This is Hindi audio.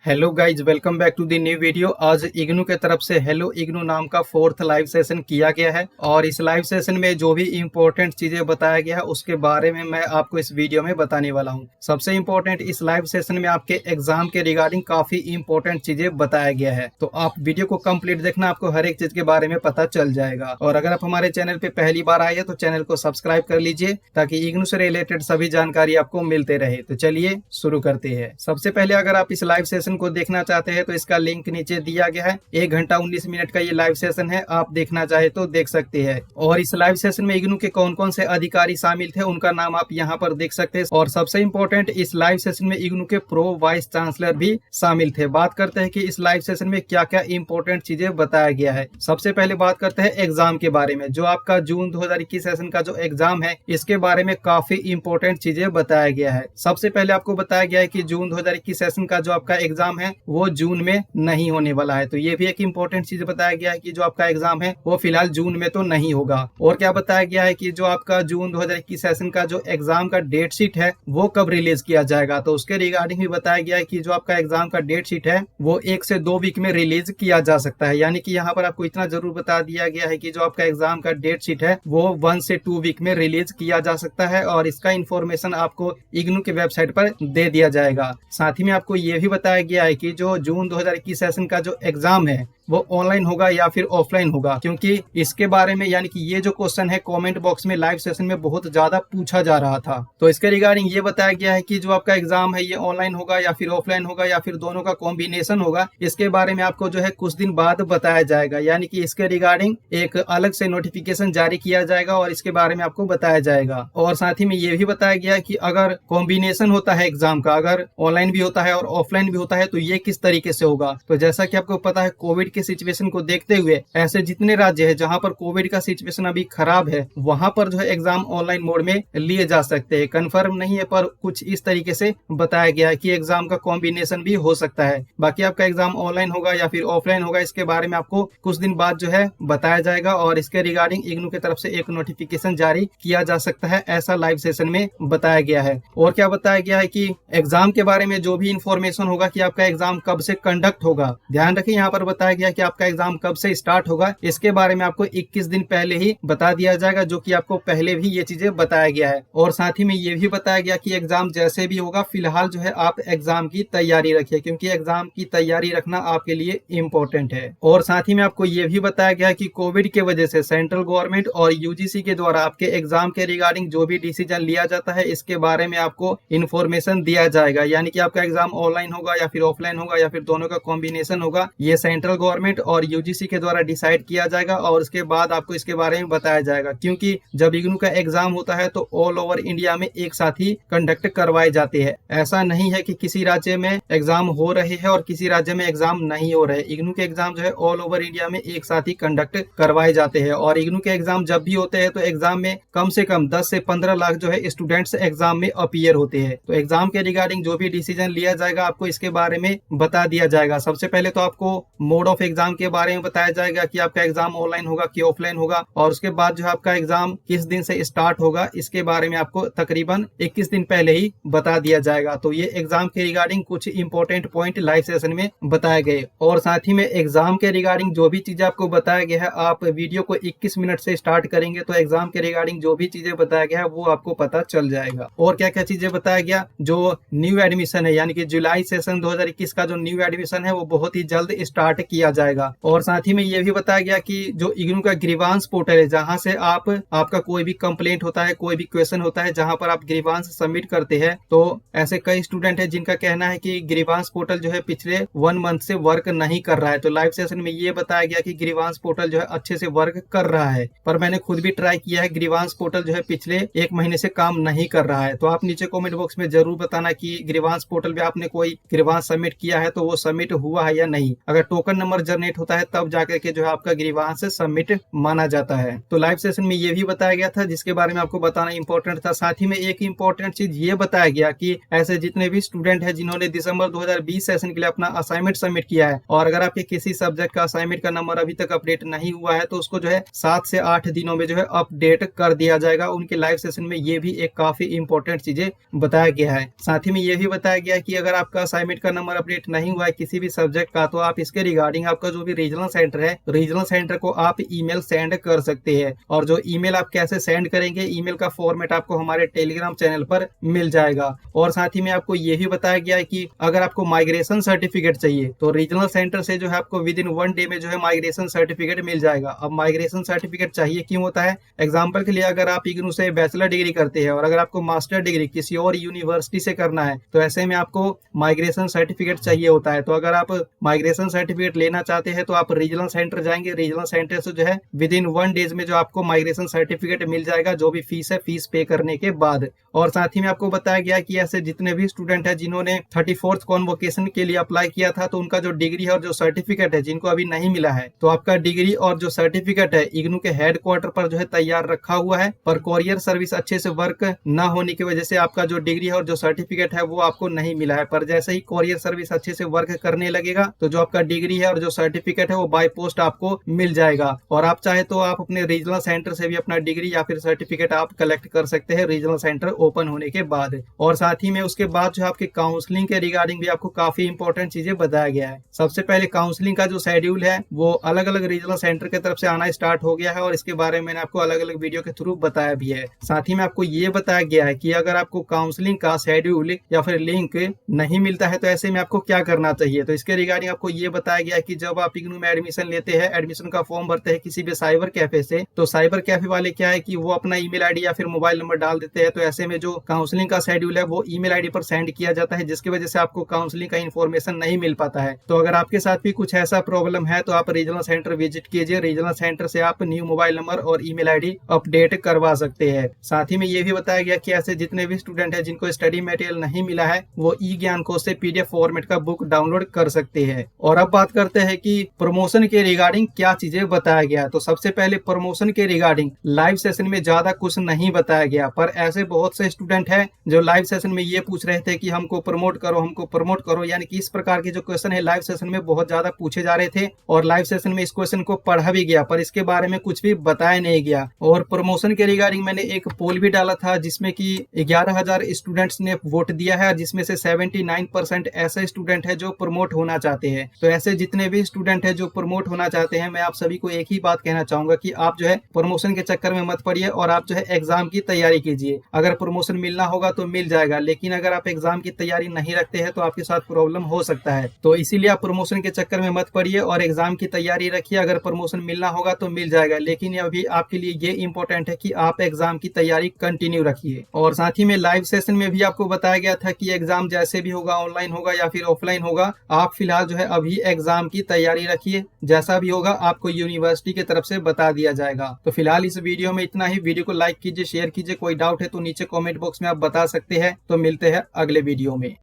Hello guys, welcome back to the new video. आज इग्नू के तरफ से हेलो इग्नू नाम का 4th लाइव सेशन किया गया है और इस लाइव सेशन में जो भी इम्पोर्टेंट चीजें बताया गया है उसके बारे में मैं आपको इस वीडियो में बताने वाला हूं। सबसे इम्पोर्टेंट, इस लाइव सेशन में आपके एग्जाम के रिगार्डिंग काफी इम्पोर्टेंट चीजें बताया गया है, तो आप वीडियो को कंप्लीट देखना, आपको हर एक चीज के बारे में पता चल जाएगा। और अगर आप हमारे चैनल पे पहली बार आए हैं तो चैनल को सब्सक्राइब कर लीजिए ताकि इग्नू से रिलेटेड सभी जानकारी आपको मिलते रहे। तो चलिए शुरू करते हैं। सबसे पहले अगर आप इस लाइव सेशन को देखना चाहते हैं तो इसका लिंक नीचे दिया गया है। 1 घंटा 19 मिनट का ये लाइव सेशन है, आप देखना चाहे तो देख सकते हैं। और इस लाइव सेशन में इग्नू के कौन कौन से अधिकारी शामिल थे उनका नाम आप यहाँ पर देख सकते हैं। और सबसे इम्पोर्टेंट, इस लाइव सेशन में इग्नू के प्रो वाइस चांसलर भी शामिल थे। बात करते हैं कि इस लाइव सेशन में क्या क्या इंपॉर्टेंट चीजें बताया गया है। सबसे पहले बात करते हैं एग्जाम के बारे में। जो आपका जून 2021 सेशन का जो एग्जाम है इसके बारे में काफी इंपॉर्टेंट चीजें बताया गया है। सबसे पहले आपको बताया गया है कि जून 2021 सेशन का जो आपका एग्जाम है वो जून में नहीं होने वाला है। तो ये भी एक इम्पोर्टेंट चीज बताया गया है कि जो आपका एग्जाम है वो फिलहाल जून में तो नहीं होगा। और क्या बताया गया है कि जो आपका जून 2021 सेशन का जो एग्जाम का डेट शीट है वो कब रिलीज किया जाएगा। तो उसके रिगार्डिंग भी बताया गया है कि जो आपका एग्जाम का डेट शीट है वो 1 से 2 वीक में रिलीज किया जा सकता है। यानी कि यहाँ पर आपको इतना जरूर बता दिया गया है कि जो आपका एग्जाम का डेट शीट है वो 1 से 2 वीक में रिलीज किया जा सकता है और इसका इन्फॉर्मेशन आपको इग्नू के वेबसाइट पर दे दिया जाएगा। साथ ही में आपको ये भी बताया गया है कि जो जून 2021 सेशन का जो एग्जाम है वो ऑनलाइन होगा या फिर ऑफलाइन होगा, क्योंकि इसके बारे में यानी कि ये जो क्वेश्चन है कमेंट बॉक्स में लाइव सेशन में बहुत ज्यादा पूछा जा रहा था। तो इसके रिगार्डिंग ये बताया गया है कि जो आपका एग्जाम है ये ऑनलाइन होगा या फिर ऑफलाइन होगा या फिर दोनों का कॉम्बिनेशन होगा, इसके बारे में आपको जो है कुछ दिन बाद बताया जाएगा। यानी कि इसके रिगार्डिंग एक अलग से नोटिफिकेशन जारी किया जाएगा और इसके बारे में आपको बताया जाएगा। और साथ ही में ये भी बताया गया है कि अगर कॉम्बिनेशन होता है एग्जाम का, अगर ऑनलाइन भी होता है और ऑफलाइन भी होता है तो ये किस तरीके से होगा। तो जैसा कि आपको पता है कोविड के सिचुएशन को देखते हुए ऐसे जितने राज्य है जहां पर कोविड का सिचुएशन अभी खराब है वहां पर जो है एग्जाम ऑनलाइन मोड में लिए जा सकते हैं। कंफर्म नहीं है पर कुछ इस तरीके से बताया गया है कि एग्जाम का कॉम्बिनेशन भी हो सकता है। बाकी आपका एग्जाम ऑनलाइन होगा या फिर ऑफलाइन होगा इसके बारे में आपको कुछ दिन बाद जो है बताया जाएगा और इसके रिगार्डिंग इग्नू की तरफ से एक नोटिफिकेशन जारी किया जा सकता है, ऐसा लाइव सेशन में बताया गया है। और क्या बताया गया है कि एग्जाम के बारे में जो भी इंफॉर्मेशन होगा कि आपका एग्जाम कब से कंडक्ट होगा, ध्यान रखिए यहाँ पर बताया गया कि आपका एग्जाम कब से स्टार्ट होगा इसके बारे में आपको 21 दिन पहले ही बता दिया जाएगा, जो कि आपको पहले भी ये चीजें बताया गया है। और साथ ही में ये भी बताया गया कि एग्जाम जैसे भी होगा फिलहाल जो है आप एग्जाम की तैयारी रखिए, क्योंकि एग्जाम की तैयारी रखना आपके लिए इम्पोर्टेंट है। और साथ ही में आपको ये भी बताया गया कि कोविड की वजह से सेंट्रल गवर्नमेंट और यूजीसी के द्वारा आपके एग्जाम के रिगार्डिंग जो भी डिसीजन लिया जाता है इसके बारे में आपको इन्फॉर्मेशन दिया जाएगा। यानी कि आपका एग्जाम ऑनलाइन होगा या फिर ऑफलाइन होगा या फिर दोनों का कॉम्बिनेशन होगा, ये सेंट्रल गवर्नमेंट और यूजीसी के द्वारा डिसाइड किया जाएगा और उसके बाद आपको इसके बारे में बताया जाएगा। क्योंकि जब इग्नू का एग्जाम होता है तो ऑल ओवर इंडिया में एक साथ ही कंडक्ट करवाए जाते हैं। ऐसा नहीं है कि किसी राज्य में एग्जाम हो रहे हैं और किसी राज्य में एग्जाम नहीं हो रहे। इग्नू के एग्जाम जो है ऑल ओवर इंडिया में एक साथ ही कंडक्ट करवाए जाते हैं। और इग्नू के एग्जाम जब भी होते हैं तो एग्जाम में कम से कम 10 से 15 लाख जो है स्टूडेंट्स एग्जाम में अपीयर होते हैं। तो एग्जाम के रिगार्डिंग जो भी डिसीजन लिया जाएगा आपको इसके बारे में बता दिया जाएगा। सबसे पहले तो आपको मोड ऑफ एग्जाम के बारे में बताया जाएगा कि आपका एग्जाम ऑनलाइन होगा कि ऑफलाइन होगा, और उसके बाद जो है आपका एग्जाम किस दिन से स्टार्ट होगा इसके बारे में आपको तकरीबन 21 दिन पहले ही बता दिया जाएगा। तो ये एग्जाम के रिगार्डिंग कुछ इंपॉर्टेंट पॉइंट लाइव सेशन में बताए गए। और साथ ही में एग्जाम के रिगार्डिंग जो भी चीजें आपको बताया गया है, आप वीडियो को 21 मिनट से स्टार्ट करेंगे तो एग्जाम के रिगार्डिंग जो भी चीजें बताया गया है वो आपको पता चल जाएगा। और क्या क्या चीजें बताया गया, जो न्यू एडमिशन है यानी कि जुलाई सेशन 2021 का जो न्यू एडमिशन है वो बहुत ही जल्द स्टार्ट किया जाएगा। और साथ ही में ये भी बताया गया कि जो इग्नू का ग्रीवांस पोर्टल है जहां से आपका कोई भी कंप्लेंट होता है, कोई भी क्वेश्चन होता है, जहां पर आप ग्रीवांस सबमिट करते हैं, तो ऐसे कई स्टूडेंट है जिनका कहना है कि ग्रीवांस पोर्टल जो है पिछले 1 मंथ से वर्क नहीं कर रहा है। तो लाइव सेशन में ये बताया गया कि ग्रीवांस पोर्टल जो है अच्छे से वर्क कर रहा है, पर मैंने खुद भी ट्राई किया है, ग्रीवांस पोर्टल जो है पिछले 1 महीने से काम नहीं कर रहा है। तो आप नीचे कॉमेंट बॉक्स में जरूर बताना कि ग्रीवांस पोर्टल पे आपने कोई ग्रीवांस सबमिट किया है तो वो सबमिट हुआ है या नहीं। अगर टोकन नंबर जनरेट होता है तब जाकर के जो है आपका ग्रीवांस सबमिट माना जाता है। तो लाइव सेशन में ये भी बताया गया था जिसके बारे में आपको बताना इंपॉर्टेंट था। साथ ही में एक इंपॉर्टेंट चीज ये बताया गया कि ऐसे जितने भी स्टूडेंट है जिन्होंने दिसंबर 2020 सेशन के लिए अपना असाइनमेंट सबमिट किया है और अगर आपके किसी सब्जेक्ट का असाइनमेंट का नंबर अभी तक अपडेट नहीं हुआ है तो उसको जो है 7 से 8 दिनों में जो है अपडेट कर दिया जाएगा। उनके लाइव सेशन में ये भी एक काफी इंपॉर्टेंट चीजें बताया गया है। साथ ही में ये भी बताया गया है कि अगर आपका असाइनमेंट का नंबर अपडेट नहीं हुआ है किसी भी सब्जेक्ट का तो आप इसके रिगार्डिंग आपका जो भी रीजनल सेंटर है, रीजनल सेंटर को आप ईमेल सेंड कर सकते हैं। और जो ईमेल आप कैसे सेंड करेंगे, ईमेल का फॉर्मेट आपको हमारे टेलीग्राम चैनल पर मिल जाएगा। और साथ ही में आपको ये भी बताया गया है कि अगर आपको माइग्रेशन सर्टिफिकेट चाहिए तो रीजनल सेंटर से जो है आपको विद इन 1 डे में जो है माइग्रेशन सर्टिफिकेट मिल जाएगा। अब माइग्रेशन सर्टिफिकेट चाहिए क्यों होता है? एग्जाम्पल के लिए अगर आप इग्नू से बैचलर डिग्री करते हैं और अगर आपको मास्टर डिग्री किसी और यूनिवर्सिटी से करना है तो ऐसे में आपको माइग्रेशन सर्टिफिकेट चाहिए होता है। तो अगर आप माइग्रेशन सर्टिफिकेट लेना चाहते हैं तो आप रीजनल सेंटर जाएंगे, रीजनल सेंटर से जो है विद इन 1 डेज में जो आपको माइग्रेशन सर्टिफिकेट मिल जाएगा, जो भी फीस है फीस पे करने के बाद। और साथ ही में आपको बताया गया कि ऐसे जितने भी स्टूडेंट है जिन्होंने 34th कॉन्वोकेशन के लिए अप्लाई किया था तो उनका जो डिग्री है और जो सर्टिफिकेट है जिनको अभी नहीं मिला है तो आपका डिग्री और जो सर्टिफिकेट है इग्नू के हेडक्वार्टर पर जो है तैयार रखा हुआ है, पर कोरियर सर्विस अच्छे से वर्क न होने की वजह से आपका जो डिग्री है और जो सर्टिफिकेट है वो आपको नहीं मिला है। पर जैसे ही कोरियर सर्विस अच्छे से वर्क करने लगेगा तो जो आपका डिग्री है और जो सर्टिफिकेट है वो बाय पोस्ट आपको मिल जाएगा। और आप चाहे तो आप अपने रीजनल सेंटर से भी अपना डिग्री या फिर सर्टिफिकेट आप कलेक्ट कर सकते हैं रीजनल सेंटर ओपन होने के बाद। और साथ ही में उसके बाद जो आपके काउंसलिंग के रिगार्डिंग भी आपको काफी इंपॉर्टेंट चीजें बताया गया है। सबसे पहले काउंसलिंग का जो शेड्यूल है वो अलग अलग रीजनल सेंटर की तरफ से आना स्टार्ट हो गया है और इसके बारे में मैंने आपको अलग अलग वीडियो के थ्रू बताया भी है। साथ ही में आपको ये बताया गया है कि अगर आपको काउंसलिंग का शेड्यूल या फिर लिंक नहीं मिलता है तो ऐसे में आपको क्या करना चाहिए। तो इसके रिगार्डिंग आपको ये बताया गया है कि जब आप इग्नू में एडमिशन लेते हैं, एडमिशन का फॉर्म भरते हैं किसी भी साइबर कैफे से, तो साइबर कैफे वाले क्या है कि वो अपना ईमेल आईडी या फिर मोबाइल नंबर डाल देते हैं। तो ऐसे में जो काउंसलिंग का शेड्यूल है वो ईमेल आईडी पर सेंड किया जाता है जिसकी वजह से आपको काउंसलिंग का इन्फॉर्मेशन नहीं मिल पाता है। तो अगर आपके साथ भी कुछ ऐसा प्रॉब्लम है तो आप रीजनल सेंटर विजिट कीजिए, रीजनल सेंटर से आप न्यू मोबाइल नंबर और ईमेल आईडी अपडेट करवा सकते हैं। साथ ही में ये भी बताया गया कि ऐसे जितने भी स्टूडेंट है जिनको स्टडी मटेरियल नहीं मिला है वो ई ज्ञान कोश से पीडीएफ फॉर्मेट का बुक डाउनलोड कर सकते हैं। और अब बात करते हैं कि प्रमोशन के रिगार्डिंग क्या चीजें बताया गया। तो सबसे पहले प्रमोशन के रिगार्डिंग लाइव सेशन में ज्यादा कुछ नहीं बताया गया, पर ऐसे बहुत से स्टूडेंट हैं जो लाइव सेशन में ये पूछ रहे थे कि हमको प्रमोट करो, हमको प्रमोट करो, यानी कि इस प्रकार के जो क्वेश्चन है लाइव सेशन में बहुत ज्यादा पूछे जा रहे थे और लाइव सेशन में इस क्वेश्चन को पढ़ा भी गया पर इसके बारे में कुछ भी बताया नहीं गया। और प्रमोशन के रिगार्डिंग मैंने एक पोल भी डाला था जिसमें कि 11,000 स्टूडेंट्स ने वोट दिया है, जिसमें से 79% ऐसे स्टूडेंट है जो प्रमोट होना चाहते हैं। तो ऐसे जितने भी स्टूडेंट है जो प्रमोट होना चाहते हैं, मैं आप सभी को एक ही बात कहना चाहूंगा कि आप जो है प्रमोशन के चक्कर में मत पड़िए और आप जो है एग्जाम की तैयारी कीजिए। अगर प्रमोशन मिलना होगा तो मिल जाएगा, लेकिन अगर आप एग्जाम की तैयारी नहीं रखते हैं तो आपके साथ प्रॉब्लम हो सकता है। तो इसीलिए आप प्रमोशन के चक्कर में मत पड़िए और एग्जाम की तैयारी रखिए। अगर प्रमोशन मिलना होगा तो मिल जाएगा, लेकिन अभी आपके लिए ये इंपॉर्टेंट है कि आप एग्जाम की तैयारी कंटिन्यू रखिए। और साथ ही में लाइव सेशन में भी आपको बताया गया था कि एग्जाम जैसे भी होगा, ऑनलाइन होगा या फिर ऑफलाइन होगा, आप फिलहाल जो है अभी एग्जाम की तैयारी रखिए। जैसा भी होगा आपको यूनिवर्सिटी की तरफ से बता दिया जाएगा। तो फिलहाल इस वीडियो में इतना ही। वीडियो को लाइक कीजिए, शेयर कीजिए। कोई डाउट है तो नीचे कमेंट बॉक्स में आप बता सकते हैं। तो मिलते हैं अगले वीडियो में।